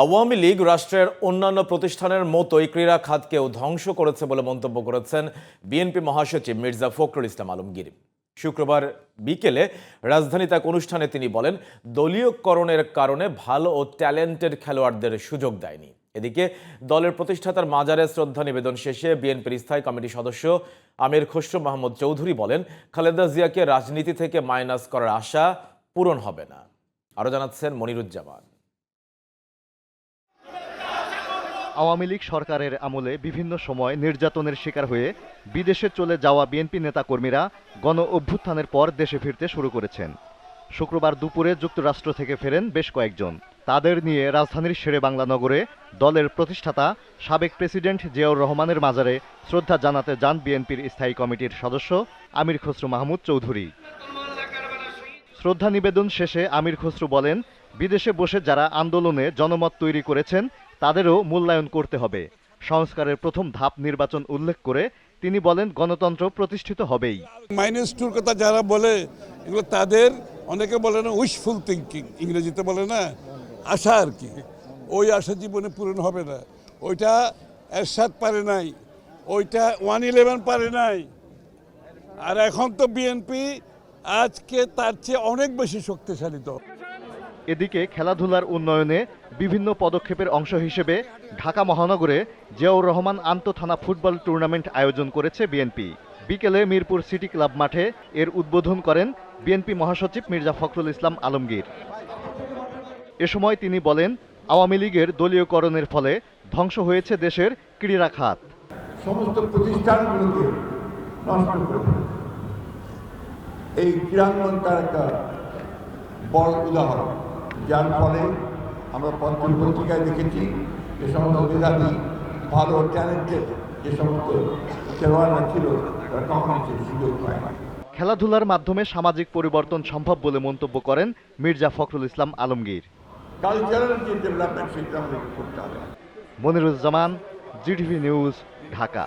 আওয়ামী লীগ রাষ্ট্রের অন্যান্য প্রতিষ্ঠানের মতোই ক্রীড়া খাতকেও ধ্বংস করেছে বলে মন্তব্য করেছেন বিএনপি মহাসচিব মির্জা ফখরুল ইসলাম আলমগীর। শুক্রবার বিকেলে রাজধানীতে এক অনুষ্ঠানে তিনি বলেন, দলীয়করণের কারণে ভালো ও ট্যালেন্টেড খেলোয়াড়দের সুযোগ দেয়নি। এদিকে দলের প্রতিষ্ঠাতার মাজারে শ্রদ্ধা নিবেদন শেষে বিএনপির স্থায়ী কমিটির সদস্য আমির খসরু মাহমুদ চৌধুরী বলেন, খালেদা জিয়াকে রাজনীতি থেকে মাইনাস করার আশা পূরণ হবে না। আরও জানাচ্ছেন মনিরুজ্জামান। আওয়ামী লীগ সরকারের আমলে বিভিন্ন সময় নির্যাতনের শিকার হয়ে বিদেশে চলে যাওয়া বিএনপি নেতাকর্মীরা গণ অভ্যুত্থানের পর দেশে ফিরতে শুরু করেছেন। শুক্রবার দুপুরে যুক্তরাষ্ট্র থেকে ফেরেন বেশ কয়েকজন। তাদের নিয়ে রাজধানীর শেরেবাংলা নগরে দলের প্রতিষ্ঠাতা সাবেক প্রেসিডেন্ট জিয়াউর রহমানের মাজারে শ্রদ্ধা জানাতে যান বিএনপির স্থায়ী কমিটির সদস্য আমির খসরু মাহমুদ চৌধুরী। শ্রদ্ধা নিবেদন শেষে আমির খসরু বলেন, বিদেশে বসে যারা আন্দোলনে জনমত তৈরি করেছেন তাদেরও মূল্যায়ন করতে হবে। সংস্কারের প্রথম ধাপ নির্বাচন উল্লেখ করে তিনি বলেন, গণতন্ত্র প্রতিষ্ঠিত হবেই। মাইনাস টুর কথা যারা বলে এগুলো তাদের অনেকে বলে না উইশফুল থিঙ্কিং, ইংরেজিতে বলে না আশা আর কি। ওই আশা জীবনে পূরণ হবে না। ওইটা এরশাদ পারে নাই, ওইটা 111 পারে নাই। আর এখন তো বিএনপি আজকে তার চেয়ে অনেক বেশি শক্তিশালী দল। এদিকে খেলাধুলার উন্নয়নে বিভিন্ন পদক্ষেপের অংশ হিসেবে ঢাকা মহানগরে জিয়াউর রহমান আন্তঃথানা ফুটবল টুর্নামেন্ট আয়োজন করেছে বিএনপি। বিকেলে মিরপুর সিটি ক্লাব মাঠে এর উদ্বোধন করেন বিএনপি মহাসচিব মির্জা ফখরুল ইসলাম আলমগীর। এ সময় তিনি বলেন, আওয়ামী লীগের দলীয়করণের ফলে ধ্বংস হয়েছে দেশের ক্রীড়া খাত। সমস্ত প্রতিষ্ঠানগুলোকে নষ্ট করে এই ক্রীড়াঙ্গন তার একটা বড় উদাহরণ, যার ফলে আমরা পত্রিকায় দেখেছি যে সমস্ত মেধাবী ভালো ট্যালেন্টেড যে সমস্ত খেলোয়াড়রা ছিল তারা কখনো সেই সুযোগ পায় না। খেলাধুলার মাধ্যমে সামাজিক পরিবর্তন সম্ভব বলে মন্তব্য করেন মির্জা ফখরুল ইসলাম আলমগীর। কালচারাল যে ডেভেলপমেন্ট সেটা আমাদের করতে হবে। Moniruzzaman, GTV news, Dhaka.